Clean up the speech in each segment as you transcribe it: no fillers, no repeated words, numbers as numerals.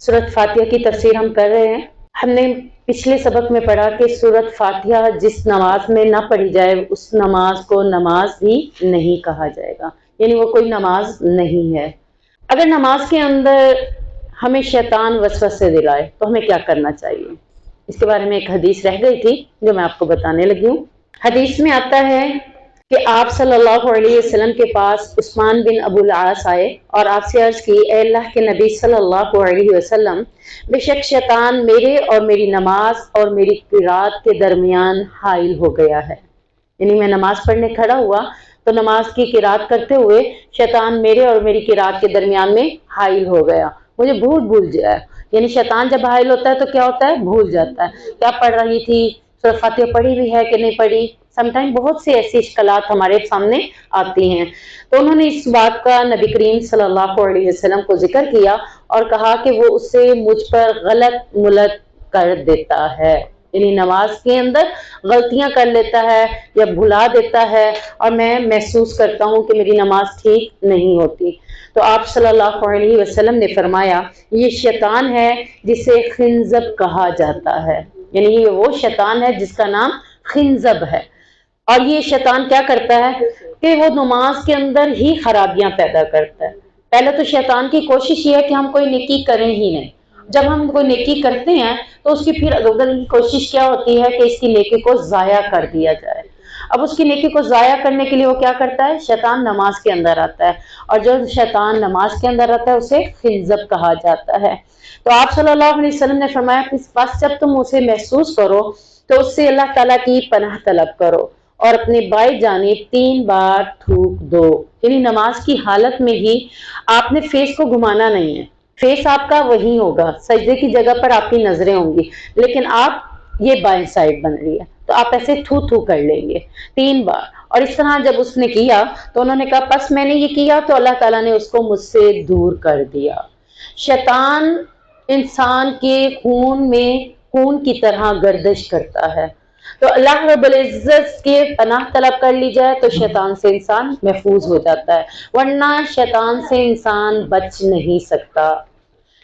सूरत फातिहा की तफसीर हम कर रहे हैं। हमने पिछले सबक में पढ़ा कि सूरत फातिहा जिस नमाज में ना पढ़ी जाए उस नमाज को नमाज भी नहीं कहा जाएगा, यानी वो कोई नमाज नहीं है। अगर नमाज के अंदर हमें शैतान वसवसे दिलाए तो हमें क्या करना चाहिए, इसके बारे में एक हदीस रह गई थी जो मैं आपको बताने लगी हूँ। हदीस में आता है कि आप सल्लल्लाहु अलैहि वसल्लम के पास उस्मान बिन अबुल आस आए और आपसे अर्ज की, ए अल्लाह के नबी सल्लल्लाहु अलैहि वसल्लम, बेशक शैतान मेरे और मेरी नमाज और मेरी किरात के दरमियान हाइल हो गया है। यानी मैं नमाज पढ़ने खड़ा हुआ तो नमाज की किरात करते हुए शैतान मेरे और मेरी किरात के दरमियान में हाइल हो गया, मुझे भूल जाए। यानी शैतान जब हाइल होता है तो क्या होता है, भूल जाता है क्या पढ़ रही थी, सूरत फातिहा पढ़ी भी है कि नहीं पढ़ी। समटाइम बहुत सी ऐसी इश्कलात हमारे सामने आती हैं। तो उन्होंने इस बात का नबी करीम सल्लल्लाहु अलैहि वसल्लम को जिक्र किया और कहा कि वो उससे मुझ पर गलत मुलत कर देता है, यानी नमाज के अंदर गलतियां कर लेता है या भुला देता है और मैं महसूस करता हूं कि मेरी नमाज ठीक नहीं होती। तो आप सल्लल्लाहु अलैहि वसल्लम ने फरमाया, ये शैतान है जिसे खिंजब कहा जाता है, यानी ये वो शैतान है जिसका नाम खिंजब है। और ये शैतान क्या करता है कि वो नमाज के अंदर ही खराबियां पैदा करता है। पहले तो शैतान की कोशिश ये है कि हम कोई नेकी करें ही नहीं। जब हम कोई नेकी करते हैं तो उसकी फिर अगल की कोशिश क्या होती है कि इसकी नेकी को जाया कर दिया जाए। अब उसकी नेकी को जाया करने के लिए वो क्या करता है, शैतान नमाज के अंदर आता है, और जो शैतान नमाज के अंदर आता है उसे खिंजब कहा जाता है। तो आप सल्लल्लाहु अलैहि वसल्लम ने फरमाया कि बस जब तुम उसे महसूस करो तो उससे अल्लाह ताला की पनाह तलब करो और अपने बाएं जानिब 3 बार थूक दो। यानी नमाज की हालत में ही आपने फेस को घुमाना नहीं है, फेस आपका वही होगा, सजदे की जगह पर आपकी नजरें होंगी, लेकिन आप ये बाएं साइड बन रही है तो आप ऐसे थू थू कर लेंगे 3 बार। और इस तरह जब उसने किया तो उन्होंने कहा बस मैंने ये किया तो अल्लाह ताला ने उसको मुझसे दूर कर दिया। शैतान इंसान के खून में खून की तरह गर्दिश करता है, तो अल्लाह रब्बुल इज्जत के पनाह तलब कर ली जाए तो शैतान से इंसान महफूज हो जाता है, वरना शैतान से इंसान बच नहीं सकता।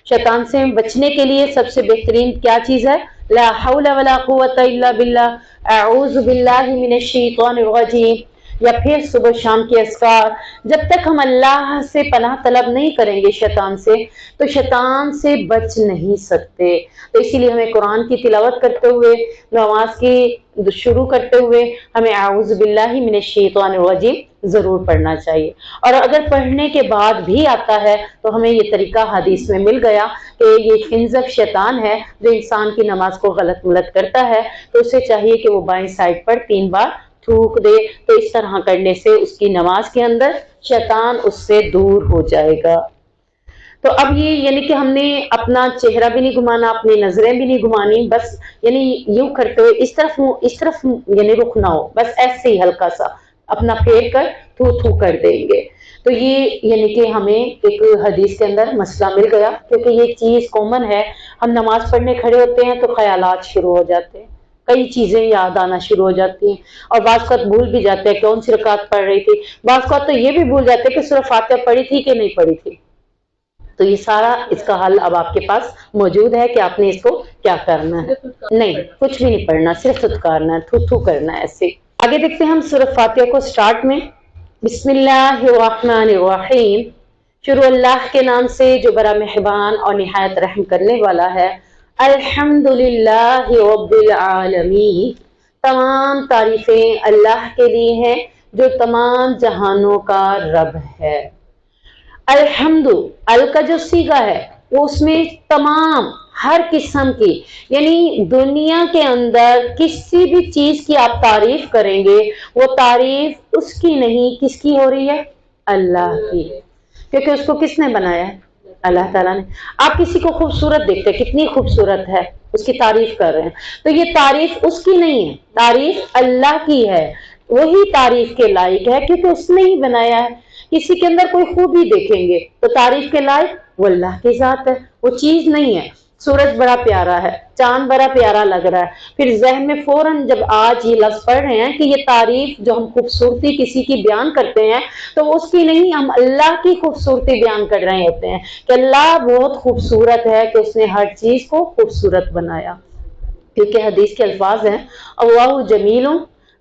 शैतान से बचने के लिए सबसे बेहतरीन क्या चीज है, ला हौला वला कुव्वता इल्ला बिल्लाह, अऊज़ु बिल्लाहि मिनश शैतानिर रजीम, या फिर सुबह शाम के अस्कार। जब तक हम अल्लाह से पनाह तलब नहीं करेंगे शैतान से, तो शैतान से बच नहीं सकते। तो इसीलिए हमें कुरान की तिलावत करते हुए, नमाज की शुरू करते हुए हमें अऊज़ु बिल्लाहि मिनश शैतानिर रजीम जरूर पढ़ना चाहिए। और अगर पढ़ने के बाद भी आता है तो हमें ये तरीका हदीस में मिल गया कि ये खिंजब शैतान है जो इंसान की नमाज को गलत मुलत करता है, तो उसे चाहिए कि वो बाएं साइड पर 3 बार थूक दे। तो इस तरह करने से उसकी नमाज के अंदर शैतान उससे दूर हो जाएगा। तो अब ये यानी कि हमने अपना चेहरा भी नहीं घुमाना, अपनी नजरें भी नहीं घुमानी, बस यानी यूं करते हुए इस तरफ यानी रुख ना हो, बस ऐसे ही हल्का सा अपना फेर कर थू थू कर देंगे। तो ये यानी कि हमें एक हदीस के अंदर मसला मिल गया, क्योंकि ये चीज कॉमन है। हम नमाज पढ़ने खड़े होते हैं तो ख्यालात शुरू हो जाते हैं, कई चीजें याद आना शुरू हो जाती हैं, और बाज़ वक़्त भूल भी जाते हैं कौन सी रकात पढ़ रही थी। बाज़ वक़्त तो ये भी भूल जाते हैं कि सूरह फातिहा पढ़ी थी कि नहीं पढ़ी थी। तो ये सारा इसका हल अब आपके पास मौजूद है कि आपने इसको क्या करना है। नहीं, कुछ भी नहीं पढ़ना, सिर्फ थुथकारना है, थू थू करना है ऐसे। आगे देखते हैं हम सूरह फातिहा को। स्टार्ट में बिस्मिल्लाहिर्रहमानिर्रहीम, शुरू अल्लाह के नाम से जो बड़ा मेहरबान और निहायत रहम करने वाला है। अल्हम्दुलिल्लाहि रब्बिल आलमीन, तमाम तारीफें अल्लाह के लिए हैं जो तमाम जहानों का रब है। अल्हम्दु, अल का जो सीगा है वो उसमें तमाम हर किस्म की, यानी दुनिया के अंदर किसी भी चीज की आप तारीफ करेंगे वो तारीफ उसकी नहीं, किसकी हो रही है, अल्लाह की, क्योंकि उसको किसने बनाया है, अल्लाह ताला ने। आप किसी को खूबसूरत देखते हैं, कितनी खूबसूरत है, उसकी तारीफ कर रहे हैं, तो ये तारीफ उसकी नहीं है, तारीफ अल्लाह की है। वही तारीफ के लायक है क्योंकि उसने ही बनाया है। किसी के अंदर कोई खूबी देखेंगे तो तारीफ के लायक वो अल्लाह की जात है, वो चीज नहीं है। सूरज बड़ा प्यारा है, चांद बड़ा प्यारा लग रहा है, फिर जहन में फौरन जब आज ये लफ्ज पढ़ रहे हैं कि ये तारीफ जो हम खूबसूरती किसी की बयान करते हैं तो उसकी नहीं, हम अल्लाह की खूबसूरती बयान कर रहे होते हैं कि अल्लाह बहुत खूबसूरत है कि उसने हर चीज को खूबसूरत बनाया। क्योंकि हदीस के अल्फाज हैं अल्लाह जमील,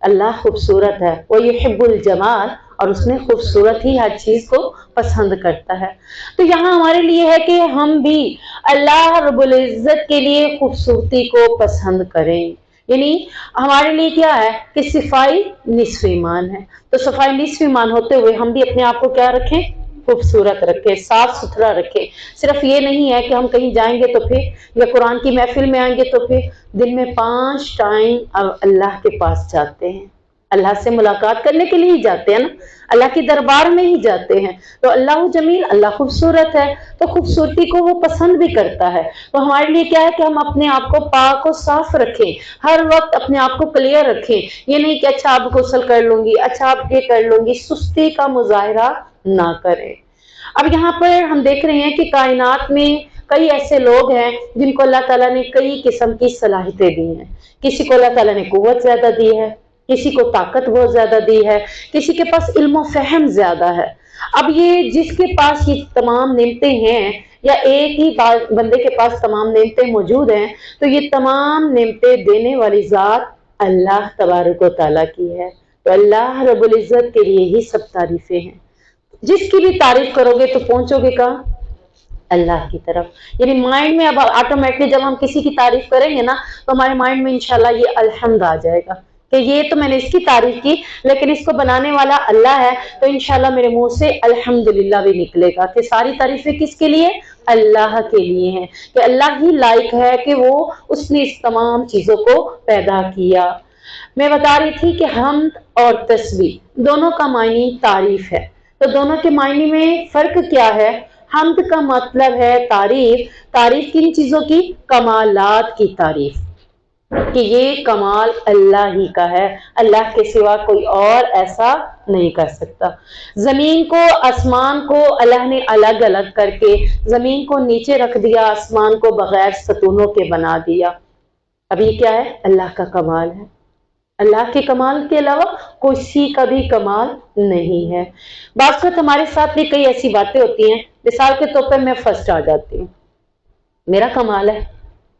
अल्लाह खूबसूरत है, वो युहिब्बुल जमाल, और उसने खूबसूरत ही हर चीज को पसंद करता है। तो यहाँ हमारे लिए है कि हम भी अल्लाह रब्बुल इज्जत के लिए खूबसूरती को पसंद करें। यानी हमारे लिए क्या है कि सफाई निस्फ ईमान है, तो सफाई निस्फ ईमान होते हुए हम भी अपने आप को क्या रखें, खूबसूरत रखें, साफ सुथरा रखें। सिर्फ ये नहीं है कि हम कहीं जाएंगे तो फिर, या कुरान की महफिल में आएंगे तो फिर दिन में 5 टाइम अल्लाह के पास जाते हैं, अल्लाह से मुलाकात करने के लिए ही जाते हैं ना, अल्लाह के दरबार में ही जाते हैं। तो अल्लाह जमील, अल्लाह खूबसूरत है, तो खूबसूरती को वो पसंद भी करता है। तो हमारे लिए क्या है कि हम अपने आप को पाक और साफ रखें, हर वक्त अपने आप को क्लियर रखें। ये नहीं कि अच्छा अब गुस्ल कर लूंगी, अच्छा अब ये कर लूंगी, सुस्ती का मुजाहरा ना करें। अब यहाँ पर हम देख रहे हैं कि कायनात में कई ऐसे लोग हैं जिनको अल्लाह ताला ने कई किस्म की सलाहियतें दी हैं। किसी को अल्लाह ताला ने कुव्वत ज्यादा दी है, किसी को ताकत बहुत ज्यादा दी है, किसी के पास इल्म फहम ज्यादा है। अब ये जिसके पास ये तमाम नेमतें हैं, या एक ही बंदे के पास तमाम नेमतें मौजूद हैं, तो ये तमाम नेमतें देने वाली जात अल्लाह तबारक व तआला की है। तो अल्लाह रब्बुल इज्जत के लिए ही सब तारीफें हैं। जिसकी भी तारीफ करोगे तो पहुंचोगे कहाँ, अल्लाह की तरफ। यानी माइंड में अब ऑटोमेटिकली जब हम किसी की तारीफ करेंगे ना, तो हमारे माइंड में इंशाल्लाह ये अल्हम्द आ जाएगा कि ये तो मैंने इसकी तारीफ की, लेकिन इसको बनाने वाला अल्लाह है, तो इंशाल्लाह मेरे मुंह से अल्हम्दुलिल्लाह भी निकलेगा कि सारी तारीफें किसके लिए, अल्लाह के लिए हैं, कि अल्लाह ही लायक है कि वो उसने इस तमाम चीजों को पैदा किया। मैं बता रही थी कि हम्द और तस्बीह दोनों का मायनी तारीफ है। तो दोनों के मायने में फर्क क्या है? हम्द का मतलब है तारीफ, तारीफ किन चीजों की, कमालात की तारीफ, कि ये कमाल अल्लाह ही का है, अल्लाह के सिवा कोई और ऐसा नहीं कर सकता। जमीन को, आसमान को अल्लाह ने अलग अलग करके जमीन को नीचे रख दिया, आसमान को बगैर सतूनों के बना दिया। अब ये क्या है, अल्लाह का कमाल है। अल्लाह के कमाल के अलावा किसी का भी कमाल नहीं है। बात हमारे साथ भी कई ऐसी बातें होती हैं, मिसाल के तौर पर मैं फर्स्ट आ जाती हूँ, मेरा कमाल है?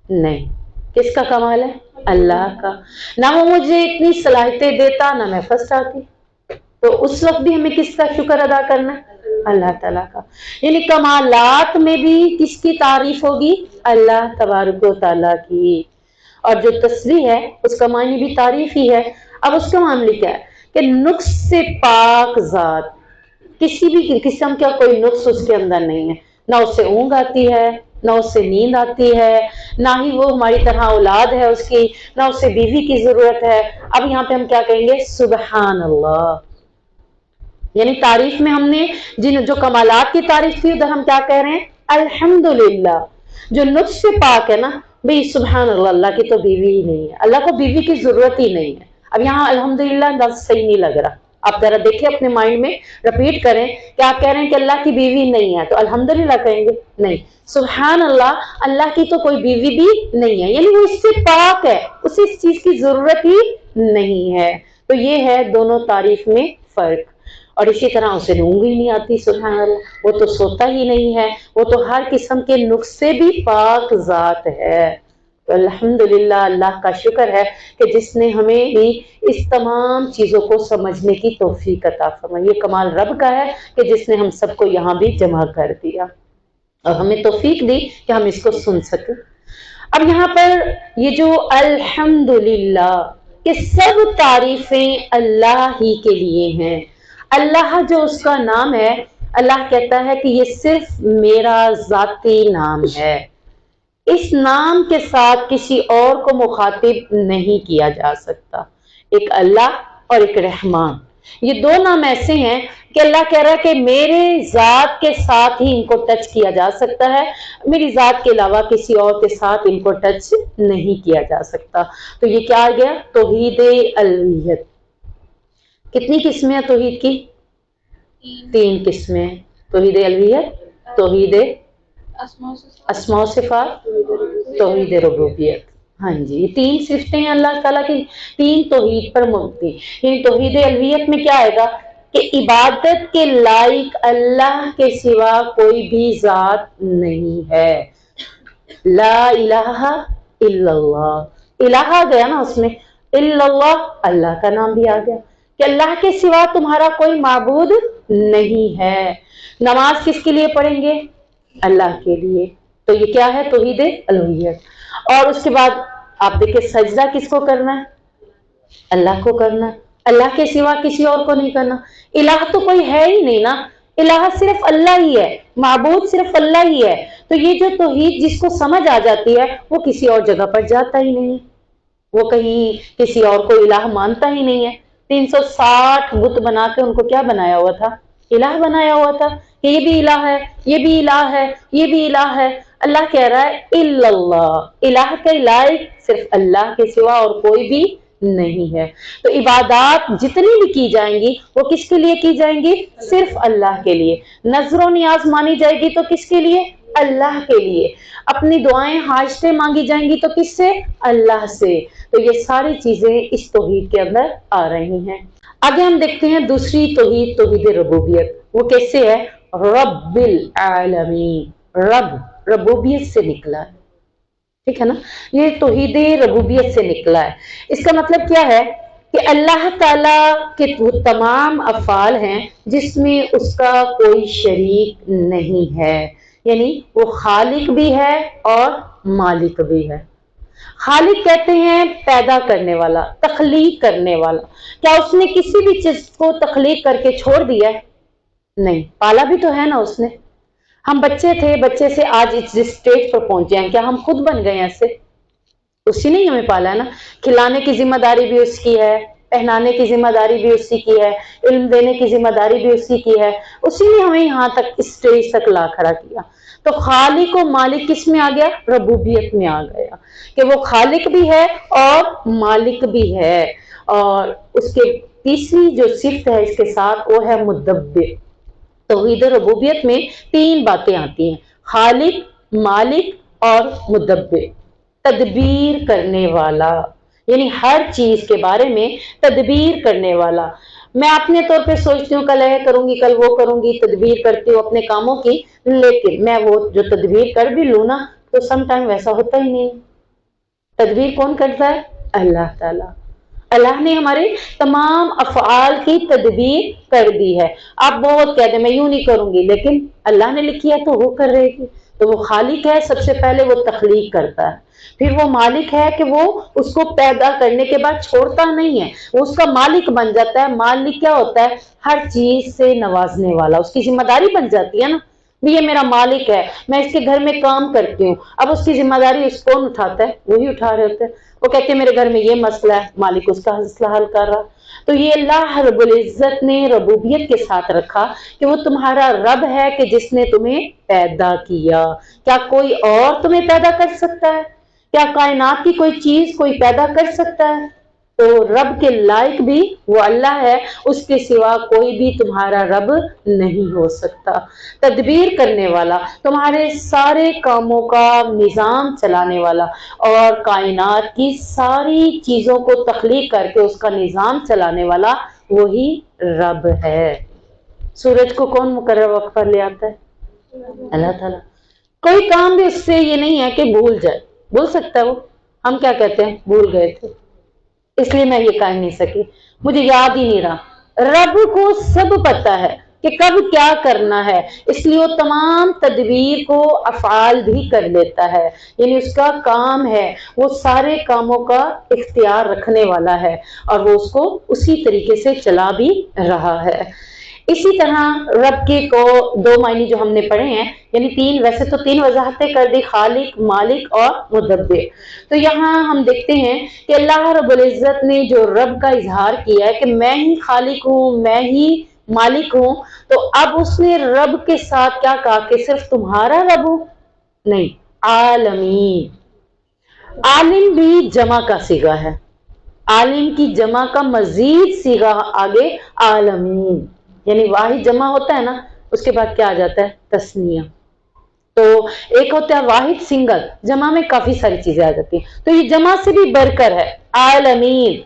नहीं। किसका कमाल है? अल्लाह का। ना वो मुझे इतनी सलाहियतें देता, ना मैं फर्स्ट आती, तो उस वक्त भी हमें किसका शुक्र अदा करना है? अल्लाह ताला का। यानी कमालात में भी किसकी तारीफ होगी? अल्लाह तबारक व तआला की। और जो तस्बीह है उसका मायने भी तारीफ ही है। अब उसका मामले क्या है कि नुक्स से पाक जात, किसी भी किस्म का कोई नुक्स उसके अंदर नहीं है, ना उससे ऊँघ आती है, ना उससे नींद आती है, ना ही वो हमारी तरह औलाद है उसकी, ना उससे बीवी की जरूरत है। अब यहाँ पे हम क्या कहेंगे? सुबहान अल्लाह। यानी तारीफ में हमने जिन जो कमालात की तारीफ थी, उधर हम क्या कह रहे हैं? अल्हम्दुलिल्लाह। जो नुक्स से पाक है ना भाई, सुबहान अल्लाह, अल्लाह की तो बीवी ही नहीं है, अल्लाह को बीवी की जरूरत ही नहीं है। अब यहाँ अल्हम्दुलिल्लाह लफ्ज सही नहीं लग रहा, आप जरा देखिए अपने माइंड में, रिपीट करें कि आप कह रहे हैं कि अल्लाह की बीवी नहीं है, तो अल्हम्दुलिल्लाह कहेंगे? नहीं। सुबहान अल्लाह, अल्लाह की तो कोई बीवी भी नहीं है, यानी वो इससे पाक है, उसे इस चीज की जरूरत ही नहीं है। तो ये है दोनों तारीफ में फर्क। और इसी तरह उसे ऊँघ ही नहीं आती, सुभान अल्लाह, वो तो सोता ही नहीं है, वो तो हर किस्म के नुक्स से भी पाक जात है। तो अल्हम्दुलिल्लाह, अल्लाह का शुक्र है कि जिसने हमें भी इस तमाम चीजों को समझने की तौफीक अता फरमाई। ये कमाल रब का है कि जिसने हम सबको यहाँ भी जमा कर दिया और हमें तौफीक दी कि हम इसको सुन सके। अब यहाँ पर ये जो अल्हम्दुलिल्लाह के सब तारीफें अल्लाह ही के लिए हैं। अल्लाह जो उसका नाम है, अल्लाह कहता है कि ये सिर्फ मेरा जाती नाम है, इस नाम के साथ किसी और को मुखातिब नहीं किया जा सकता। एक अल्लाह और एक रहमान, ये दो नाम ऐसे हैं कि अल्लाह कह रहा है कि मेरे जात के साथ ही इनको टच किया जा सकता है, मेरी जात के अलावा किसी और के साथ इनको टच नहीं किया जा सकता। तो ये क्या आ गया? तौहीद अलूहियत। कितनी किस्में हैं तौहीद की? 3 किस्में। तौहीद अलूहियत, तौहीद اسماء و صفات، توحید ربوبیت. ہاں جی، یہ تین صفتیں ہیں اللہ تعالیٰ کی، تین توحید پر مبنی. یعنی توحید الوہیت میں کیا آئے گا کہ عبادت کے لائق اللہ کے سوا کوئی بھی ذات نہیں ہے. لا الہ الا اللہ، الہ آ گیا نا اس میں، الا اللہ اللہ کا نام بھی آ گیا کہ اللہ کے سوا تمہارا کوئی معبود نہیں ہے. نماز کس کے لیے پڑھیں گے؟ اللہ کے لیے. تو یہ کیا ہے؟ توحید الوہیت. اور اس کے بعد آپ دیکھیں سجدہ کس کو کرنا ہے؟ اللہ کو کرنا ہے، اللہ کے سوا کسی اور کو نہیں کرنا. الہ تو کوئی ہے ہی نہیں نا، الہ صرف اللہ ہی ہے، معبود صرف اللہ ہی ہے. تو یہ جو توحید جس کو سمجھ آ جاتی ہے وہ کسی اور جگہ پر جاتا ہی نہیں ہے، وہ کہیں کسی اور کو الہ مانتا ہی نہیں ہے. 360 بت بنا کے ان کو کیا بنایا ہوا تھا؟ الہ بنایا ہوا تھا کہ یہ بھی الہ ہے، یہ بھی الہ ہے، یہ بھی الہ ہے. اللہ کہہ رہا ہے الا اللہ، الہ کے لائق صرف اللہ کے سوا اور کوئی بھی نہیں ہے. تو عبادات جتنی بھی کی جائیں گی وہ کس کے لیے کی جائیں گی؟ صرف اللہ کے لیے. نظر و نیاز مانی جائے گی تو کس کے لیے؟ اللہ کے لیے. اپنی دعائیں حاجتیں مانگی جائیں گی تو کس سے؟ اللہ سے. تو یہ ساری چیزیں اس توحید کے اندر آ رہی ہیں. آگے ہم دیکھتے ہیں دوسری توحید، توحید ربوبیت. وہ کیسے ہے؟ رب العالمین، رب ربوبیت سے نکلا ہے، ٹھیک ہے نا، یہ توحید ربوبیت سے نکلا ہے. اس کا مطلب کیا ہے کہ اللہ تعالیٰ کے وہ تمام افعال ہیں جس میں اس کا کوئی شریک نہیں ہے. یعنی وہ خالق بھی ہے اور مالک بھی ہے. خالق کہتے ہیں پیدا کرنے والا، تخلیق کرنے والا. کیا اس نے کسی بھی چیز کو تخلیق کر کے چھوڑ دیا ہے؟ نہیں، پالا بھی تو ہے نا اس نے. ہم بچے تھے، بچے سے آج اس اسٹیج پر پہنچے ہیں، کیا ہم خود بن گئے ایسے؟ اسی نے ہمیں پالا ہے نا. کھلانے کی ذمہ داری بھی اس کی ہے، پہنانے کی ذمہ داری بھی اسی کی ہے، علم دینے کی ذمہ داری بھی اسی کی ہے. اسی نے ہمیں یہاں تک اسٹیج تک لا کھڑا کیا. تو خالق و مالک کس میں آ گیا؟ ربوبیت میں آ گیا کہ وہ خالق بھی ہے اور مالک بھی ہے. اور اس کے تیسری جو صفت ہے اس کے ساتھ وہ ہے مدبر. توحید ربوبیت میں تین باتیں آتی ہیں، خالق، مالک اور مدبر. تدبیر کرنے والا، یعنی ہر چیز کے بارے میں تدبیر کرنے والا. میں اپنے طور پہ سوچتی ہوں کل یہ کروں گی، کل وہ کروں گی، تدبیر کرتی ہوں اپنے کاموں کی، لیکن میں وہ جو تدبیر کر بھی لوں نا تو سم ٹائم ویسا ہوتا ہی نہیں. تدبیر کون کرتا ہے؟ اللہ تعالیٰ. اللہ نے ہمارے تمام افعال کی تدبیر کر دی ہے. آپ بہت کہتے ہیں میں یوں نہیں کروں گی، لیکن اللہ نے لکھی ہے تو وہ کر رہے گی. تو وہ خالق ہے، سب سے پہلے وہ تخلیق کرتا ہے. پھر وہ مالک ہے کہ وہ اس کو پیدا کرنے کے بعد چھوڑتا نہیں ہے، وہ اس کا مالک بن جاتا ہے. مالک کیا ہوتا ہے؟ ہر چیز سے نوازنے والا. اس کی ذمہ داری بن جاتی ہے نا، یہ میرا مالک ہے، میں اس کے گھر میں کام کرتی ہوں. اب اس کی ذمہ داری اس کون اٹھاتا ہے؟ وہی اٹھا رہے ہوتے ہیں. وہ کہتے ہیں میرے گھر میں یہ مسئلہ ہے، مالک اس کا مسئلہ حل کر رہا. تو یہ اللہ رب العزت نے ربوبیت کے ساتھ رکھا کہ وہ تمہارا رب ہے کہ جس نے تمہیں پیدا کیا. کیا کوئی اور تمہیں پیدا کر سکتا ہے؟ کیا کائنات کی کوئی چیز کوئی پیدا کر سکتا ہے؟ تو رب کے لائق بھی وہ اللہ ہے، اس کے سوا کوئی بھی تمہارا رب نہیں ہو سکتا. تدبیر کرنے والا، تمہارے سارے کاموں کا نظام چلانے والا اور کائنات کی ساری چیزوں کو تخلیق کر کے اس کا نظام چلانے والا وہی رب ہے. سورج کو کون مقرر وقت پر لے آتا ہے؟ اللہ تعالیٰ. کوئی کام بھی اس سے یہ نہیں ہے کہ بھول جائے. بھول سکتا ہے وہ؟ ہم کیا کہتے ہیں؟ بھول گئے تھے اس لیے میں یہ کہہ نہیں سکی، مجھے یاد ہی نہیں رہا. رب کو سب پتا ہے کہ کب کیا کرنا ہے، اس لیے وہ تمام تدبیر کو افعال بھی کر لیتا ہے. یعنی اس کا کام ہے، وہ سارے کاموں کا اختیار رکھنے والا ہے اور وہ اس کو اسی طریقے سے چلا بھی رہا ہے. اسی طرح رب کے کو دو معنی جو ہم نے پڑھے ہیں، یعنی تین، ویسے تو تین وضاحتیں کر دی، خالق، مالک اور مدبر. تو یہاں ہم دیکھتے ہیں کہ اللہ رب العزت نے جو رب کا اظہار کیا ہے کہ میں ہی خالق ہوں، میں ہی مالک ہوں. تو اب اس نے رب کے ساتھ کیا کہا کہ صرف تمہارا رب ہوں؟ نہیں، عالمین. عالم بھی جمع کا صیغہ ہے، عالم کی جمع کا مزید صیغہ آگے عالمین. یعنی واحد جمع ہوتا ہے نا، اس کے بعد کیا آ جاتا ہے؟ تثنیہ. تو تو ایک ہوتا ہے واحد سنگل، جمع میں کافی ساری چیزیں آ جاتی ہیں، تو یہ جمع سے بھی بڑھ کر ہے عالمین،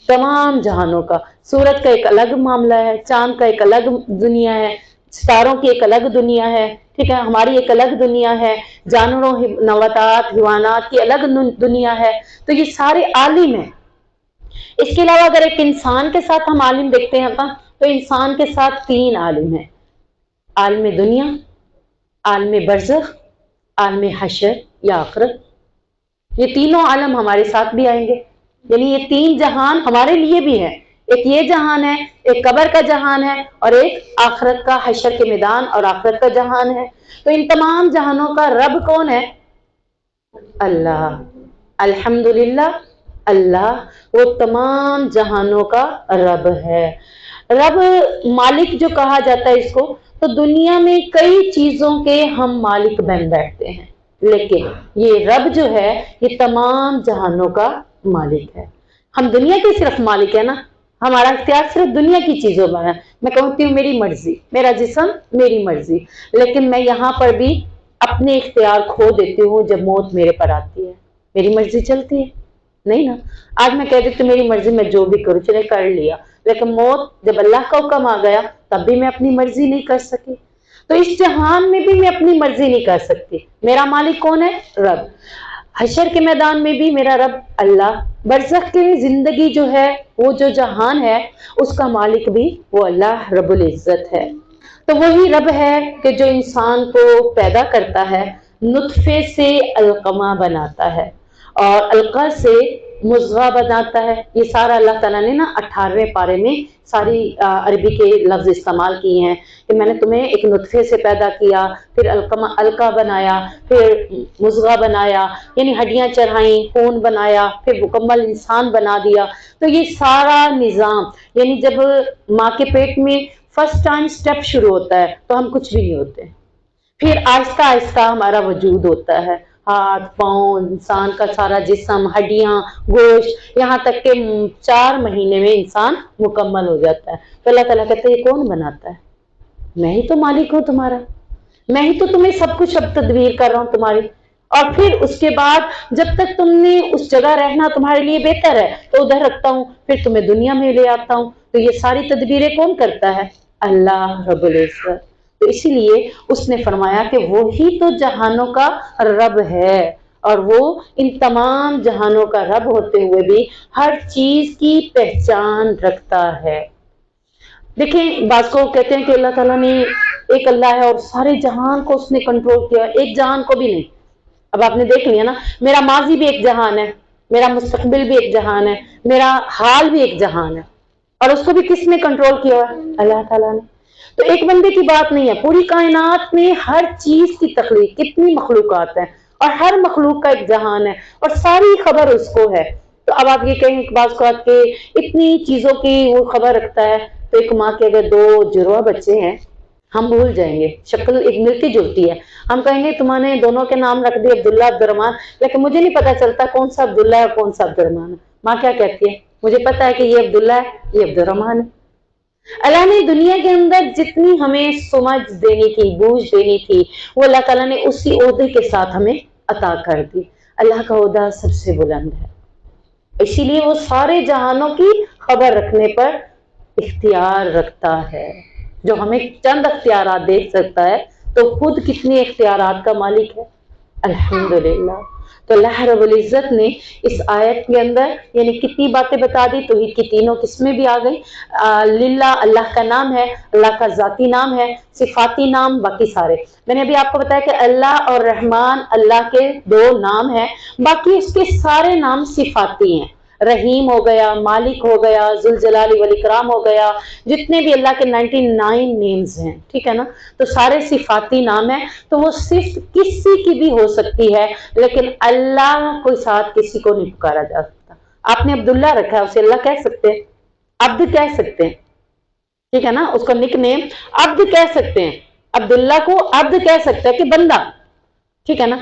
تمام جہانوں کا۔ سورج کا ایک الگ معاملہ ہے، چاند کا ایک الگ دنیا ہے، ستاروں کی ایک الگ دنیا ہے، ٹھیک ہے، ہماری ایک الگ دنیا ہے، جانوروں نباتات حیوانات کی الگ دنیا ہے، تو یہ سارے عالم ہیں۔ اس کے علاوہ اگر ایک انسان کے ساتھ ہم عالم دیکھتے ہیں تو انسان کے ساتھ 3 عالم ہیں، عالم دنیا، عالم برزخ، عالم حشر یا آخرت۔ یہ تینوں عالم ہمارے ساتھ بھی آئیں گے، یعنی یہ 3 جہان ہمارے لیے بھی ہیں، ایک یہ جہان ہے، ایک قبر کا جہان ہے، اور ایک آخرت کا حشر کے میدان اور آخرت کا جہان ہے۔ تو ان تمام جہانوں کا رب کون ہے؟ اللہ۔ الحمدللہ، اللہ وہ تمام جہانوں کا رب ہے۔ رب مالک جو کہا جاتا ہے اس کو، تو دنیا میں کئی چیزوں کے ہم مالک بن بیٹھتے ہیں، لیکن یہ رب جو ہے یہ تمام جہانوں کا مالک ہے۔ ہم دنیا کے صرف مالک ہے نا، ہمارا اختیار صرف دنیا کی چیزوں پر ہے۔ میں کہتی ہوں میری مرضی، میرا جسم میری مرضی، لیکن میں یہاں پر بھی اپنے اختیار کھو دیتی ہوں جب موت میرے پر آتی ہے۔ میری مرضی چلتی ہے نہیں نا، آج میں کہہ دیتی ہوں میری مرضی، میں جو بھی کروں چلے کر لیا، لیکن موت جب اللہ کا حکم آ گیا تب بھی میں اپنی مرضی نہیں کر سکی۔ تو اس جہان میں بھی میں اپنی مرضی نہیں کر سکتی، میرا مالک کون ہے؟ رب۔ حشر کے میدان میں بھی میرا رب اللہ، برزخ کی زندگی جو ہے وہ جو جہان ہے اس کا مالک بھی وہ اللہ رب العزت ہے۔ تو وہی رب ہے کہ جو انسان کو پیدا کرتا ہے، نطفے سے علقمہ بناتا ہے اور علقہ سے مضغہ بناتا ہے۔ یہ سارا اللہ تعالیٰ نے نا 18ویں پارے میں ساری عربی کے لفظ استعمال کیے ہیں کہ میں نے تمہیں ایک نطفے سے پیدا کیا، پھر علقہ بنایا، پھر مضغہ بنایا، یعنی ہڈیاں چڑھائیں، خون بنایا، پھر مکمل انسان بنا دیا۔ تو یہ سارا نظام، یعنی جب ماں کے پیٹ میں فرسٹ ٹائم سٹیپ شروع ہوتا ہے تو ہم کچھ بھی نہیں ہوتے، پھر آہستہ آہستہ ہمارا وجود ہوتا ہے، ہاتھ پاؤں، انسان کا سارا جسم، ہڈیاں، گوشت، یہاں تک کہ 4 مہینے میں انسان مکمل ہو جاتا ہے۔ تو اللہ تعالیٰ کہتے ہیں یہ کون بناتا ہے؟ میں ہی تو مالک ہوں تمہارا، میں ہی تو تمہیں سب کچھ اب تدبیر کر رہا ہوں تمہاری۔ اور پھر اس کے بعد جب تک تم نے اس جگہ رہنا تمہارے لیے بہتر ہے تو ادھر رکھتا ہوں، پھر تمہیں دنیا میں لے آتا ہوں۔ تو یہ ساری تدبیریں کون کرتا ہے؟ اللہ رب العزت۔ تو اسی لیے اس نے فرمایا کہ وہی تو جہانوں کا رب ہے، اور وہ ان تمام جہانوں کا رب ہوتے ہوئے بھی ہر چیز کی پہچان رکھتا ہے۔ دیکھیں بعض کو کہتے ہیں کہ اللہ تعالیٰ نے ایک اللہ ہے اور سارے جہان کو اس نے کنٹرول کیا، ایک جہان کو بھی نہیں۔ اب آپ نے دیکھ لیا نا، میرا ماضی بھی ایک جہان ہے، میرا مستقبل بھی ایک جہان ہے، میرا حال بھی ایک جہان ہے، اور اس کو بھی کس نے کنٹرول کیا ہے؟ اللہ تعالیٰ نے۔ تو ایک بندے کی بات نہیں ہے، پوری کائنات میں ہر چیز کی تخلیق، کتنی مخلوقات ہیں اور ہر مخلوق کا ایک جہان ہے اور ساری خبر اس کو ہے۔ تو اب آپ یہ کہیں کہ بعض اوقات کہ اتنی چیزوں کی وہ خبر رکھتا ہے، تو ایک ماں کے اگر 2 جڑواں بچے ہیں ہم بھول جائیں گے، شکل ایک ملتی جلتی ہے، ہم کہیں گے تمہارے دونوں کے نام رکھ دیے عبداللہ عبدالرحمن، لیکن مجھے نہیں پتا چلتا کون سا عبداللہ ہے اور کون سا عبدالرحمن ہے۔ ماں کیا کہتی ہے؟ مجھے پتا ہے کہ یہ عبداللہ ہے، یہ عبدالرحمن ہے۔ اللہ نے دنیا کے اندر جتنی ہمیں سمجھ دینی تھی، بوجھ دینی تھی، وہ اللہ تعالیٰ نے اسی عہدے کے ساتھ ہمیں عطا کر دی۔ اللہ کا عہدہ سب سے بلند ہے، اسی لیے وہ سارے جہانوں کی خبر رکھنے پر اختیار رکھتا ہے۔ جو ہمیں چند اختیارات دے سکتا ہے تو خود کتنے اختیارات کا مالک ہے۔ الحمدللہ۔ تو اللہ رب العزت نے اس آیت کے اندر یعنی کتنی باتیں بتا دی، توحید کی تینوں قسمیں بھی آ گئی۔ للہ اللہ کا نام ہے، اللہ کا ذاتی نام ہے، صفاتی نام باقی سارے۔ میں نے ابھی آپ کو بتایا کہ اللہ اور رحمان اللہ کے 2 نام ہیں، باقی اس کے سارے نام صفاتی ہیں۔ رحیم ہو گیا، مالک ہو گیا، ذوالجلال والاکرام ہو گیا، جتنے بھی اللہ کے 99 نیمز ہیں، ٹھیک ہے نا، تو سارے صفاتی نام ہیں۔ تو وہ صرف کسی کی بھی ہو سکتی ہے، لیکن اللہ کو ساتھ کسی کو نہیں پکارا جا سکتا۔ آپ نے عبداللہ رکھا ہے، اسے اللہ کہہ سکتے ہیں، عبد کہہ سکتے ہیں، ٹھیک ہے نا، اس کا نک نیم عبد کہہ سکتے ہیں، عبداللہ کو عبد کہہ سکتا ہے کہ بندہ، ٹھیک ہے نا،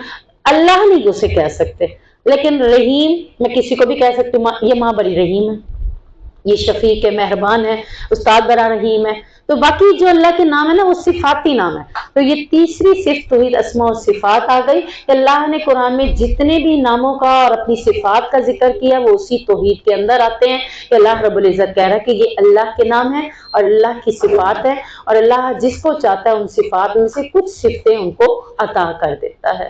اللہ نہیں اسے کہہ سکتے۔ لیکن رحیم میں کسی کو بھی کہہ سکتی ہوں، یہ ماں بڑی رحیم ہے، یہ شفیق مہربان ہے، استاد برا رحیم ہے. تو باقی جو اللہ کے نام ہے نا وہ صفاتی نام ہے. تو یہ تیسری صفت توحید اسماء و صفات آ گئی کہ اللہ نے قرآن میں جتنے بھی ناموں کا اور اپنی صفات کا ذکر کیا وہ اسی توحید کے اندر آتے ہیں کہ اللہ رب العزت کہہ رہا ہے کہ یہ اللہ کے نام ہے اور اللہ کی صفات ہے، اور اللہ جس کو چاہتا ہے ان صفات، ان سے کچھ صفتیں ان کو عطا کر دیتا ہے.